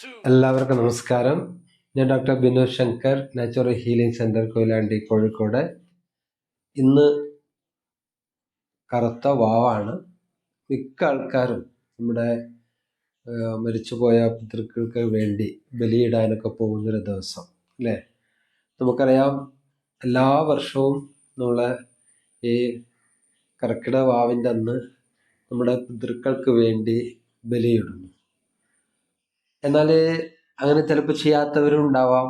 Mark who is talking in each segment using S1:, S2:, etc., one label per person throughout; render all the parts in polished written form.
S1: എല്ലാവർക്കും നമസ്കാരം. ഞാൻ doctor Binu Shankar, natural healing centre, Koyilandy, Kozhikode. ഇന്ന് കറുത്ത വാവാണ്. മിക്ക ആൾക്കാരും നമ്മുടെ മരിച്ചുപോയ പിതൃക്കൾക്ക് വേണ്ടി ബലിയിടാനൊക്കെ പോകുന്നൊരു ദിവസം അല്ലേ? നമുക്കറിയാം, എല്ലാ വർഷവും നമ്മളെ ഈ കർക്കിടക വാവിൻ്റെ അന്ന് നമ്മുടെ പിതൃക്കൾക്ക് വേണ്ടി ബലിയിടുന്നു. എന്നാൽ അങ്ങനെ ചിലപ്പോൾ ചെയ്യാത്തവരും ഉണ്ടാവാം.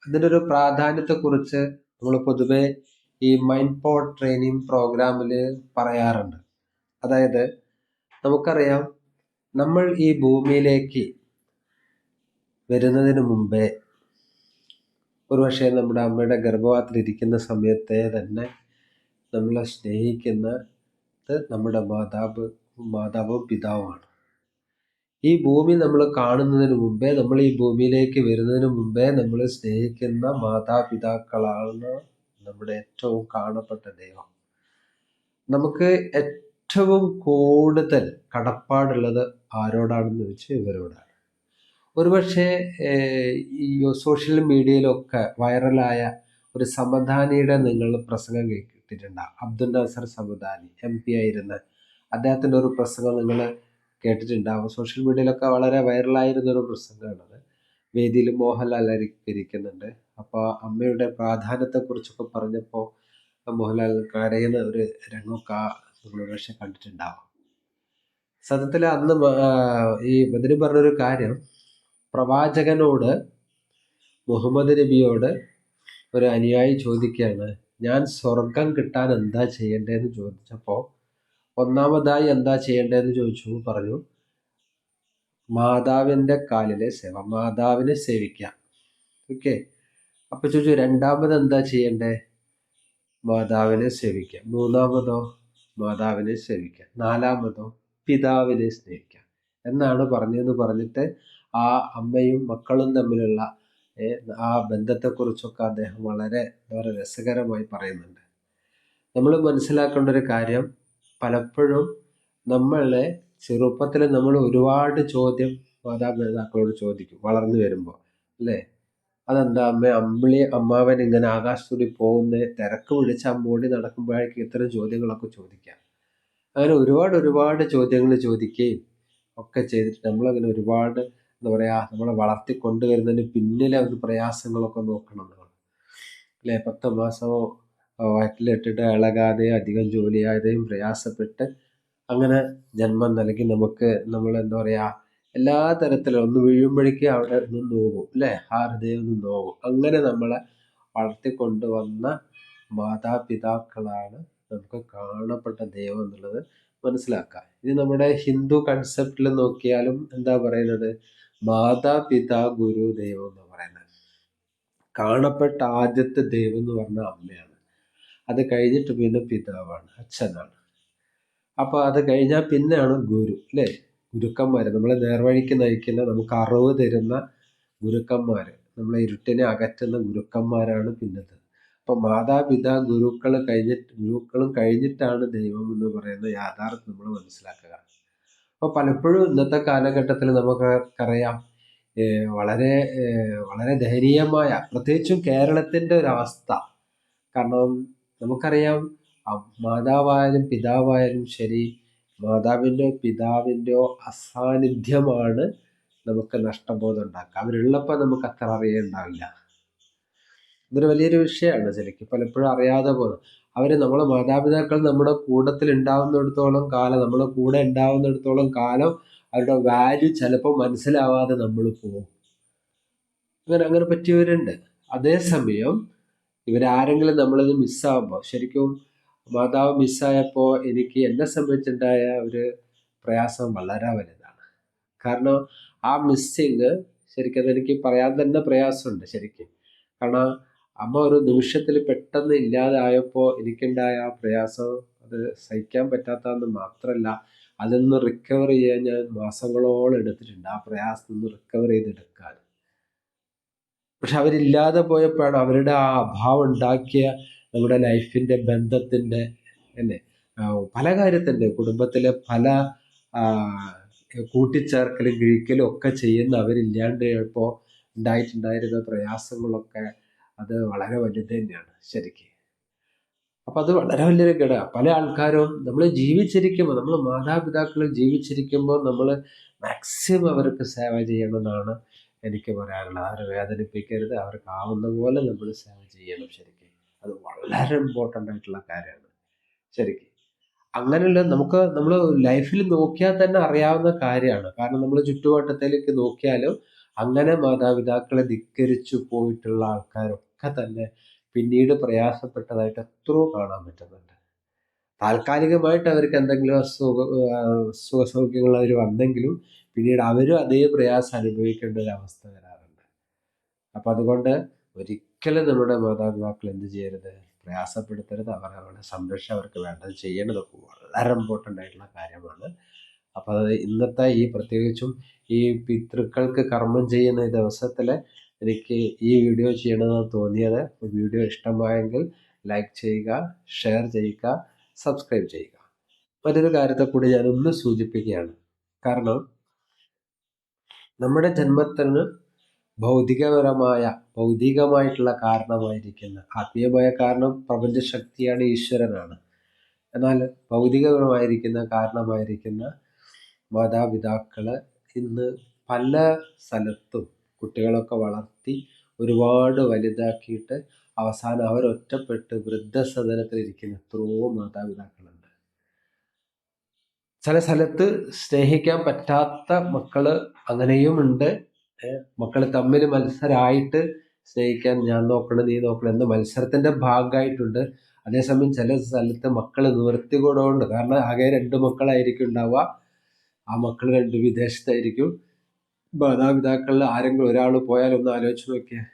S1: അതിനൊരു പ്രാധാന്യത്തെക്കുറിച്ച് നമ്മൾ പൊതുവെ ഈ മൈൻഡ് പവർ ട്രെയിനിങ് പ്രോഗ്രാമിൽ പറയാറുണ്ട്. അതായത് നമുക്കറിയാം, നമ്മൾ ഈ ഭൂമിയിലേക്ക് വരുന്നതിന് മുമ്പേ ഒരുപക്ഷെ നമ്മുടെ അമ്മയുടെ ഗർഭപാത്രത്തിലിരിക്കുന്ന സമയത്തെ തന്നെ നമ്മളെ സ്നേഹിക്കുന്നത് നമ്മുടെ മാതാവും പിതാവുമാണ്. ഈ ഭൂമി നമ്മൾ കാണുന്നതിന് മുമ്പേ, നമ്മൾ ഈ ഭൂമിയിലേക്ക് വരുന്നതിന് മുമ്പേ നമ്മൾ സ്നേഹിക്കുന്ന മാതാപിതാക്കളാണ് നമ്മുടെ ഏറ്റവും കാണപ്പെട്ട ദൈവം. നമുക്ക് ഏറ്റവും കൂടുതൽ കടപ്പാടുള്ളത് ആരോടാണെന്ന് വെച്ചാൽ ഇവരോടാണ്. ഒരുപക്ഷെ ഈ സോഷ്യൽ മീഡിയയിലൊക്കെ വൈറലായ ഒരു സമദാനിയുടെ നിങ്ങൾ പ്രസംഗം കേട്ടിട്ടുണ്ടാകും. അബ്ദുൽ നാസർ സമദാനി MP ആയിരുന്ന അദ്ദേഹത്തിൻ്റെ ഒരു പ്രസംഗം നിങ്ങൾ കേട്ടിട്ടുണ്ടാവും. സോഷ്യൽ മീഡിയയിലൊക്കെ വളരെ വൈറലായിരുന്നൊരു പ്രസംഗമാണത്. വേദിയിൽ മോഹൻലാൽ ഇരിക്കുന്നുണ്ട്. അപ്പോൾ അമ്മയുടെ പ്രാധാന്യത്തെക്കുറിച്ചൊക്കെ പറഞ്ഞപ്പോൾ മോഹൻലാൽ കരയുന്ന ഒരു രംഗമൊക്കെ നമ്മൾ പക്ഷെ കണ്ടിട്ടുണ്ടാവും. സത്യത്തിൽ അന്ന് ഈ ബദരി പറഞ്ഞൊരു കാര്യം, പ്രവാചകനോട്, മുഹമ്മദ് നബിയോട് ഒരു അനുയായി ചോദിക്കുകയാണ്, ഞാൻ സ്വർഗം കിട്ടാൻ എന്താ ചെയ്യേണ്ടതെന്ന് ചോദിച്ചപ്പോൾ ഒന്നാമതായി എന്താ ചെയ്യേണ്ടതെന്ന് ചോദിച്ചു. പറഞ്ഞു, മാതാവിൻ്റെ കാലിലെ സേവ, മാതാവിനെ സേവിക്കാം. ഓക്കെ. അപ്പോൾ ചോദിച്ചു, രണ്ടാമത് എന്താ ചെയ്യണ്ടേ? മാതാവിനെ സേവിക്കാം. മൂന്നാമതോ? മാതാവിനെ സേവിക്കാം. നാലാമതോ? പിതാവിനെ സ്നേഹിക്കാം എന്നാണ് പറഞ്ഞതെന്ന് പറഞ്ഞിട്ട് ആ അമ്മയും മക്കളും തമ്മിലുള്ള ആ ബന്ധത്തെക്കുറിച്ചൊക്കെ അദ്ദേഹം വളരെ രസകരമായി പറയുന്നുണ്ട്. നമ്മൾ മനസ്സിലാക്കേണ്ട ഒരു കാര്യം, പലപ്പോഴും നമ്മളെ ചെറുപ്പത്തിൽ നമ്മൾ ഒരുപാട് ചോദ്യം മാതാപിതാക്കളോട് ചോദിക്കും വളർന്നു വരുമ്പോൾ, അല്ലേ? അതെന്താ അമ്മാവൻ ഇങ്ങനെ ആകാശത്തൂടി പോകുന്ന തിരക്ക് പിടിച്ച് അമ്മോടി നടക്കുമ്പോഴേക്കും ഇത്തരം ചോദ്യങ്ങളൊക്കെ ചോദിക്കാം. അങ്ങനെ ഒരുപാട് ചോദ്യങ്ങൾ ചോദിക്കുകയും ഒക്കെ ചെയ്തിട്ട് നമ്മളങ്ങനെ ഒരുപാട് നമ്മളെ വളർത്തി കൊണ്ടുവരുന്നതിന് പിന്നിലെ ഒരു പ്രയാസങ്ങളൊക്കെ നോക്കണം നമ്മൾ, അല്ലേ? 10 മാസമോ വയറ്റിലിട്ടിട്ട് ഇളകാതെയും അധികം ജോലിയാതെയും പ്രയാസപ്പെട്ട് അങ്ങനെ ജന്മം നൽകി നമുക്ക് എല്ലാ തരത്തിലും ഒന്ന് വീഴുമ്പോഴേക്കും അവിടെ നിന്ന് നോവും, അല്ലേ? ആ ഹൃദയം ഒന്ന് നോവും. അങ്ങനെ നമ്മളെ വളർത്തിക്കൊണ്ടുവന്ന മാതാപിതാക്കളാണ് നമുക്ക് കാണപ്പെട്ട ദൈവം എന്നുള്ളത് മനസ്സിലാക്കുക. ഇത് നമ്മുടെ ഹിന്ദു കൺസെപ്റ്റിൽ നോക്കിയാലും എന്താ പറയുന്നത്? മാതാപിതാ ഗുരു ദൈവം എന്ന് പറയുന്നത്. കാണപ്പെട്ട ആദ്യത്തെ ദൈവം എന്ന് പറഞ്ഞാൽ അമ്മയാണ്. അത് കഴിഞ്ഞിട്ട് പിന്നെ പിതാവാണ്, അച്ഛനാണ്. അപ്പോൾ അത് കഴിഞ്ഞാൽ പിന്നെയാണ് ഗുരു, അല്ലേ? ഗുരുക്കന്മാർ, നമ്മളെ നേർവഴിക്ക് നയിക്കുന്ന, നമുക്ക് അറിവ് തരുന്ന ഗുരുക്കന്മാർ, നമ്മളെ ഇരുട്ടിനെ അകറ്റുന്ന ഗുരുക്കന്മാരാണ് പിന്നത്തെ. അപ്പോൾ മാതാപിതാ ഗുരുക്കളും കഴിഞ്ഞിട്ടാണ് ദൈവം എന്ന് പറയുന്ന യാഥാർത്ഥ്യം നമ്മൾ മനസ്സിലാക്കുക. അപ്പോൾ പലപ്പോഴും ഇന്നത്തെ കാലഘട്ടത്തിൽ നമുക്കറിയാം, വളരെ വളരെ ദയനീയമായ, പ്രത്യേകിച്ചും കേരളത്തിൻ്റെ ഒരവസ്ഥ. കാരണം നമുക്കറിയാം, മാതാവായാലും പിതാവായാലും ശരി, മാതാവിൻ്റെയോ പിതാവിൻ്റെയോ അസാന്നിധ്യമാണ് നമുക്ക് നഷ്ടബോധം ഉണ്ടാക്കുക. അവരുള്ളപ്പോൾ നമുക്ക് അത്ര അറിയുണ്ടാവില്ല. ഇതൊരു വലിയൊരു വിഷയമാണ്. ശരിക്കും പലപ്പോഴും അറിയാതെ പോകുന്നത്. നമ്മളെ മാതാപിതാക്കൾ നമ്മുടെ കൂട്ടത്തിൽ ഉണ്ടാവുന്നിടത്തോളം കാലം, നമ്മുടെ കൂടെ ഉണ്ടാവുന്നിടത്തോളം കാലം അവരുടെ വാല്യൂ ചിലപ്പോൾ മനസ്സിലാവാതെ നമ്മൾ പോകും. അങ്ങനെ പറ്റിയവരുണ്ട്. അതേസമയം ഇവരാരെങ്കിലും നമ്മളിത് മിസ്സാകുമ്പോൾ, ശരിക്കും മാതാവ് മിസ്സായപ്പോൾ എന്നെ സംബന്ധിച്ചുണ്ടായ ഒരു പ്രയാസം വളരെ വലുതാണ്. കാരണം ആ മിസ്സിങ് ശരിക്കും അതെനിക്ക് പറയാൻ തന്നെ പ്രയാസമുണ്ട് ശരിക്കും. കാരണം അമ്മ ഒരു നിമിഷത്തിൽ പെട്ടെന്ന് ഇല്ലാതായപ്പോൾ എനിക്കുണ്ടായ ആ പ്രയാസം അത് സഹിക്കാൻ പറ്റാത്തതെന്ന് മാത്രമല്ല, അതിൽ നിന്ന് റിക്കവർ ചെയ്യാൻ ഞാൻ മാസങ്ങളോളം എടുത്തിട്ടുണ്ട്, ആ പ്രയാസത്തിൽ നിന്ന് റിക്കവർ ചെയ്തെടുക്കാൻ. പക്ഷെ അവരില്ലാതെ പോയപ്പോഴാണ് അവരുടെ ആ അഭാവം ഉണ്ടാക്കിയ നമ്മുടെ ലൈഫിൻ്റെ, ബന്ധത്തിൻ്റെ, അല്ലേ, പല കാര്യത്തിൻ്റെ, കുടുംബത്തിലെ പല കൂട്ടിച്ചേർക്കലും കിഴിക്കലും ഒക്കെ ചെയ്യുന്ന അവരില്ലാണ്ട് ഇപ്പോൾ ഉണ്ടായിട്ടുണ്ടായിരുന്ന പ്രയാസങ്ങളൊക്കെ അത് വളരെ വലുത് തന്നെയാണ് ശരിക്കും. അപ്പം അത് വളരെ വലിയൊരു ഘടകം. പല ആൾക്കാരും നമ്മൾ ജീവിച്ചിരിക്കുമ്പോൾ, നമ്മൾ മാതാപിതാക്കൾ ജീവിച്ചിരിക്കുമ്പോൾ നമ്മൾ മാക്സിമം അവർക്ക് സേവ ചെയ്യണമെന്നാണ് എനിക്ക് പറയാനുള്ളത്. അവരെ വേദനിപ്പിക്കരുത്, അവർക്ക് ആവുന്ന പോലെ നമ്മൾ സേവ ചെയ്യണം ശരിക്കും. അത് വളരെ ഇമ്പോർട്ടൻ്റ് ആയിട്ടുള്ള കാര്യമാണ് ശരിക്കും. അങ്ങനെയുള്ള നമുക്ക് നമ്മൾ ലൈഫിൽ നോക്കിയാൽ തന്നെ അറിയാവുന്ന കാര്യമാണ്. കാരണം നമ്മൾ ചുറ്റുവട്ടത്തിലേക്ക് നോക്കിയാലും അങ്ങനെ മാതാപിതാക്കളെ ധിക്കരിച്ചു പോയിട്ടുള്ള ആൾക്കാരൊക്കെ തന്നെ പിന്നീട് പ്രയാസപ്പെട്ടതായിട്ട് എത്രയോ കാണാൻ പറ്റുന്നുണ്ട്. താൽക്കാലികമായിട്ട് അവർക്ക് എന്തെങ്കിലും സുഖസൗകര്യങ്ങൾ അവർ വന്നെങ്കിലും പിന്നീട് അവരും അതേ പ്രയാസം അനുഭവിക്കേണ്ട ഒരു അവസ്ഥ വരാറുണ്ട്. അപ്പം അതുകൊണ്ട് ഒരിക്കലും നമ്മുടെ മാതാപിതാക്കൾ എന്ത് ചെയ്യരുത്, പ്രയാസപ്പെടുത്തരുത്. അവരുടെ സംരക്ഷണം അവർക്ക് വേണ്ടത് ചെയ്യേണ്ടതൊക്കെ വളരെ ഇമ്പോർട്ടൻ്റ് ആയിട്ടുള്ള കാര്യമാണ്. അപ്പോൾ അത് ഇന്നത്തെ ഈ പ്രത്യേകിച്ചും ഈ പിതൃക്കൾക്ക് കർമ്മം ചെയ്യുന്ന ഈ ദിവസത്തിൽ എനിക്ക് ഈ വീഡിയോ ചെയ്യണമെന്ന് തോന്നിയത്. വീഡിയോ ഇഷ്ടമായെങ്കിൽ ലൈക്ക് ചെയ്യുക, ഷെയർ ചെയ്യുക, സബ്സ്ക്രൈബ് ചെയ്യുക. മറ്റൊരു കാര്യത്തെ കൂടി ഞാനൊന്ന് സൂചിപ്പിക്കുകയാണ്. കാരണം നമ്മുടെ ജന്മത്തിന് ഭൗതികമായിട്ടുള്ള കാരണമായിരിക്കുന്ന ആത്മീയമായ കാരണം പ്രപഞ്ചശക്തിയാണ്, ഈശ്വരനാണ്. എന്നാൽ ഭൗതികപരമായിരിക്കുന്ന കാരണമായിരിക്കുന്ന മാതാപിതാക്കൾ ഇന്ന് പല സ്ഥലത്തും കുട്ടികളൊക്കെ വളർത്തി ഒരുപാട് വലുതാക്കിയിട്ട് അവസാനം അവരൊറ്റപ്പെട്ട് വൃദ്ധസദനത്തിലിരിക്കുന്ന എത്രയോ മാതാപിതാക്കളുണ്ട്. ചില സ്ഥലത്ത് സ്നേഹിക്കാൻ പറ്റാത്ത മക്കള് അങ്ങനെയും ഉണ്ട്. മക്കൾ തമ്മിൽ മത്സരമായിട്ട് സ്നേഹിക്കാൻ ഞാൻ നോക്കണം നീ നോക്കണം എന്ന മത്സരത്തിന്റെ ഭാഗമായിട്ടുണ്ട്. അതേസമയം ചില സ്ഥലത്ത് മക്കൾ നിവൃത്തികൂടമുണ്ട്. കാരണം ആകെ 2 മക്കളായിരിക്കും ഉണ്ടാവുക. ആ മക്കൾ 2 വിദേശത്തായിരിക്കും. മാതാപിതാക്കളിൽ ആരെങ്കിലും ഒരാൾ പോയാൽ ഒന്ന് ആലോചിച്ച് നോക്കിയാൽ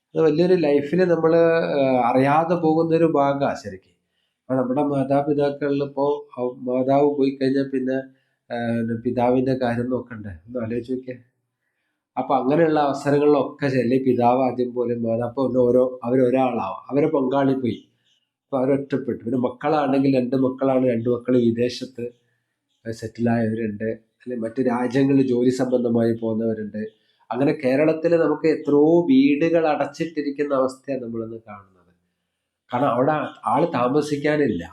S1: അത് വലിയൊരു ലൈഫിൽ നമ്മൾ അറിയാതെ പോകുന്നൊരു ഭാഗമാണ് ശരിക്കും. അപ്പം നമ്മുടെ മാതാപിതാക്കളിൽ ഇപ്പോൾ മാതാവ് പോയി കഴിഞ്ഞാൽ പിന്നെ പിതാവിൻ്റെ കാര്യം നോക്കണ്ടേ, ഒന്ന് ആലോചിച്ച് നോക്കിയാൽ. അപ്പം അങ്ങനെയുള്ള അവസരങ്ങളിലൊക്കെ അല്ലെങ്കിൽ പിതാവ് ആദ്യം പോലെ മാതാവ് അവരൊരാളാവും, അവരെ പങ്കാളി പോയി, അപ്പോൾ അവരൊറ്റപ്പെട്ടു. പിന്നെ മക്കളാണെങ്കിൽ 2 മക്കളാണ്, 2 മക്കൾ വിദേശത്ത് സെറ്റിലായവരുണ്ട്, അല്ലെങ്കിൽ മറ്റു രാജ്യങ്ങളിൽ ജോലി സംബന്ധമായി പോകുന്നവരുണ്ട്. അങ്ങനെ കേരളത്തിൽ നമുക്ക് എത്രയോ വീടുകൾ അടച്ചിട്ടിരിക്കുന്ന അവസ്ഥയാണ് നമ്മളിന്ന് കാണുന്നത്. കാരണം അവിടെ ആള് താമസിക്കാനില്ല.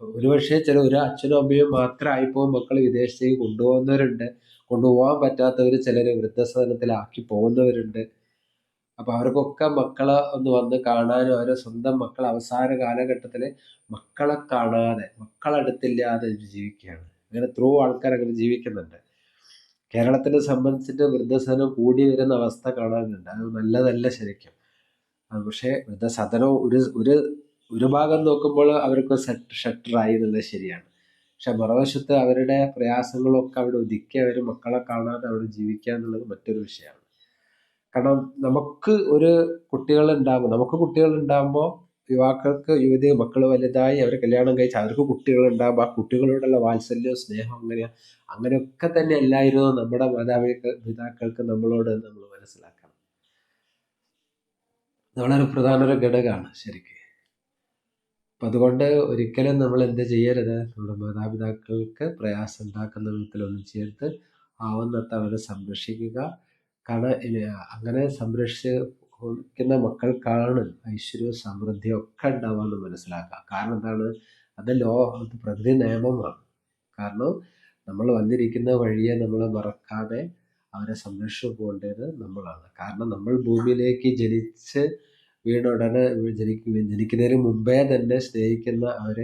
S1: ഒരുപക്ഷെ ഒരു അച്ഛനും അമ്മയും മാത്രമായിപ്പോൾ മക്കൾ വിദേശത്തേക്ക് കൊണ്ടുപോകുന്നവരുണ്ട്. കൊണ്ടുപോകാൻ പറ്റാത്തവർ ചിലർ വൃദ്ധസദനത്തിലാക്കി പോകുന്നവരുണ്ട്. അപ്പം അവർക്കൊക്കെ മക്കളെ ഒന്ന് വന്ന് കാണാനും അവരെ സ്വന്തം മക്കൾ അവസാന കാലഘട്ടത്തിൽ മക്കളെ കാണാതെ മക്കളടുത്തില്ലാതെ ജീവിക്കുകയാണ്. അങ്ങനെ എത്രയോ ആൾക്കാർ അങ്ങനെ ജീവിക്കുന്നുണ്ട്. കേരളത്തിനെ സംബന്ധിച്ചിട്ട് വൃദ്ധസദനം കൂടി വരുന്ന അവസ്ഥ കാണാനുണ്ട്. അത് നല്ലതല്ല ശരിക്കും. പക്ഷേ വൃദ്ധസദനം ഒരു ഭാഗം നോക്കുമ്പോൾ അവർക്ക് ഷട്ടറായി എന്നുള്ളത് ശരിയാണ്. പക്ഷെ മറുവശത്ത് അവരുടെ പ്രയാസങ്ങളൊക്കെ അവിടെ ഒതുക്കി അവർ മക്കളെ കാണാതെ അവിടെ ജീവിക്കുക എന്നുള്ളത് മറ്റൊരു വിഷയമാണ്. കാരണം നമുക്ക് കുട്ടികളുണ്ടാകുമ്പോൾ യുവാക്കൾക്ക് മക്കൾ വലുതായി അവർ കല്യാണം കഴിച്ച് അവർക്ക് കുട്ടികളുണ്ടാകുമ്പോൾ ആ കുട്ടികളോടുള്ള വാത്സല്യവും സ്നേഹം അങ്ങനെയൊക്കെ തന്നെ അല്ലായിരുന്നു നമ്മുടെ മാതാപിതാക്കൾക്ക് നമ്മളോട് നമ്മൾ മനസ്സിലാക്കണം. വളരെ പ്രധാന ഒരു ഘടകമാണ് ശരിക്കും. അപ്പം അതുകൊണ്ട് ഒരിക്കലും നമ്മൾ എന്ത് ചെയ്യരുത്, നമ്മുടെ മാതാപിതാക്കൾക്ക് പ്രയാസം ഉണ്ടാക്കുന്ന വിധത്തിലൊന്നും ചെയ്യരുത്. ആവുന്നത്ര അവരെ സംരക്ഷിക്കുക. കാരണം അങ്ങനെ സംരക്ഷിക്കുന്ന മക്കൾക്കാണ് ഐശ്വര്യവും സമൃദ്ധിയും ഒക്കെ ഉണ്ടാവുമെന്ന് മനസ്സിലാക്കുക. കാരണം എന്താണ്, അത് പ്രകൃതി നിയമമാണ്. കാരണം നമ്മൾ വന്നിരിക്കുന്ന വഴിയെ നമ്മൾ മറക്കാതെ അവരെ സംരക്ഷിച്ചു പോകേണ്ടത് നമ്മളാണ്. കാരണം നമ്മൾ ഭൂമിയിലേക്ക് ജനിച്ച് വീണുടനെ ജനിക്കുന്നതിന് മുമ്പേ തന്നെ സ്നേഹിക്കുന്ന അവർ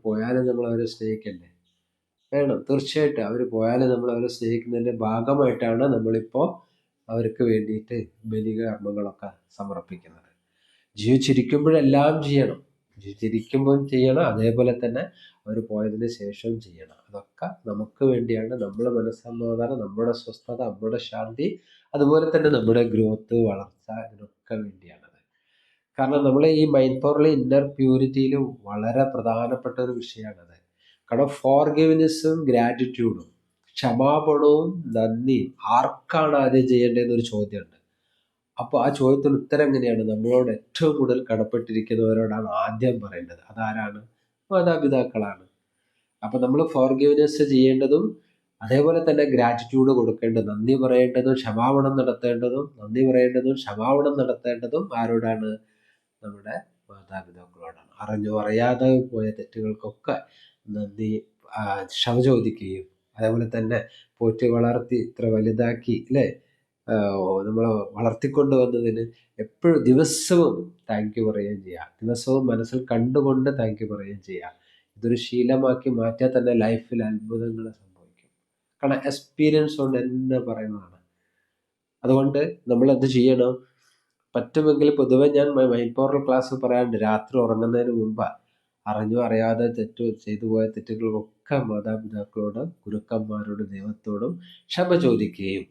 S1: പോയാലും നമ്മൾ അവരെ സ്നേഹിക്കണ്ടേ? വേണം, തീർച്ചയായിട്ടും. അവർ പോയാലും നമ്മൾ അവരെ സ്നേഹിക്കുന്നതിൻ്റെ ഭാഗമായിട്ടാണ് നമ്മളിപ്പോൾ അവർക്ക് വേണ്ടിയിട്ട് ബലികർമ്മങ്ങളൊക്കെ സമർപ്പിക്കുന്നത്. ജീവിച്ചിരിക്കുമ്പോഴെല്ലാം ചെയ്യണം, ജീവിച്ചിരിക്കുമ്പോൾ ചെയ്യണം, അതേപോലെ തന്നെ അവർ പോയതിന് ശേഷവും ചെയ്യണം. അതൊക്കെ നമുക്ക് വേണ്ടിയാണ്. നമ്മുടെ മനസ്സമാധാനം, നമ്മുടെ സ്വസ്ഥത, നമ്മുടെ ശാന്തി, അതുപോലെ തന്നെ നമ്മുടെ ഗ്രോത്ത്, വളർച്ച, ഇതിനൊക്കെ വേണ്ടിയാണത്. കാരണം നമ്മളെ ഈ മൈൻഡ് പവറിലെ ഇന്നർ പ്യൂരിറ്റിയിൽ വളരെ പ്രധാനപ്പെട്ട ഒരു വിഷയമാണത്. കാരണം ഫോർഗിവ്നെസ്സും ഗ്രാറ്റിറ്റ്യൂഡും, ക്ഷമാപണവും നന്ദിയും ആർക്കാണ് ആദ്യം ചെയ്യേണ്ടതെന്നൊരു ചോദ്യമുണ്ട്. അപ്പോൾ ആ ചോദ്യത്തിന് ഉത്തരം എങ്ങനെയാണ്? നമ്മളോട് ഏറ്റവും കൂടുതൽ കടപ്പെട്ടിരിക്കുന്നവരോടാണ് ആദ്യം പറയേണ്ടത്. അതാരാണ്? മാതാപിതാക്കളാണ്. അപ്പം നമ്മൾ ഫോർഗിവ്നെസ് ചെയ്യേണ്ടതും അതേപോലെ തന്നെ ഗ്രാറ്റിറ്റ്യൂഡ് കൊടുക്കേണ്ടത്, നന്ദി പറയേണ്ടതും ക്ഷമാപണം നടത്തേണ്ടതും ആരോടാണ്? നമ്മുടെ മാതാപിതാക്കളോടാണ്. അറിഞ്ഞോ അറിയാതെ പോയ തെറ്റുകൾക്കൊക്കെ നന്ദി ക്ഷമ ചോദിക്കുകയും, അതേപോലെ തന്നെ പോറ്റി വളർത്തി ഇത്ര വലുതാക്കി അല്ലേ, നമ്മൾ വളർത്തിക്കൊണ്ട് വന്നതിന് എപ്പോഴും ദിവസവും താങ്ക് യു പറയുകയും ചെയ്യുക. ദിവസവും മനസ്സിൽ കണ്ടുകൊണ്ട് താങ്ക് യു പറയുകയും ചെയ്യുക. ഇതൊരു ശീലമാക്കി മാറ്റിയാൽ തന്നെ ലൈഫിൽ അത്ഭുതങ്ങൾ സംഭവിക്കും. കാരണം എക്സ്പീരിയൻസ് കൊണ്ട് തന്നെ പറയുന്നതാണ്. അതുകൊണ്ട് നമ്മൾ എന്ത് ചെയ്യണം? പറ്റുമെങ്കിൽ പൊതുവെ ഞാൻ മൈൻഡ് പവർ ക്ലാസ് പറയാറുണ്ട്, രാത്രി ഉറങ്ങുന്നതിന് മുമ്പ് അറിഞ്ഞോ അറിയാതെ ചെയ്തു പോയ തെറ്റുകൾക്കൊക്കെ മാതാപിതാക്കളോട്, ഗുരുക്കന്മാരോട്, ദൈവത്തോടും ക്ഷമ ചോദിക്കുകയും,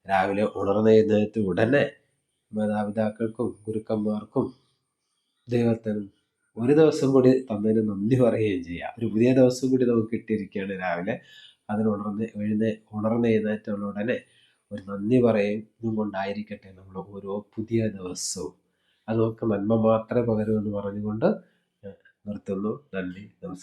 S1: രാവിലെ ഉണർന്നെഴുന്നേറ്റ് ഉടനെ മാതാപിതാക്കൾക്കും ഗുരുക്കന്മാർക്കും ദൈവത്തിനും ഒരു ദിവസം കൂടി തന്നതിന് നന്ദി പറയുകയും ചെയ്യാം. ഒരു പുതിയ ദിവസം കൂടി നമുക്ക് കിട്ടിയിരിക്കുകയാണ് രാവിലെ. അതിന് ഉണർന്നെഴുന്നേറ്റുള്ള ഉടനെ ഒരു നന്ദി പറയുന്നതും കൊണ്ടായിരിക്കട്ടെ നമ്മൾ ഓരോ പുതിയ ദിവസവും. അത് നമുക്ക് നന്മ മാത്രമേ പകരൂ എന്ന് പറഞ്ഞുകൊണ്ട് നിർത്തുന്നു. നന്ദി, നമസ്കാരം.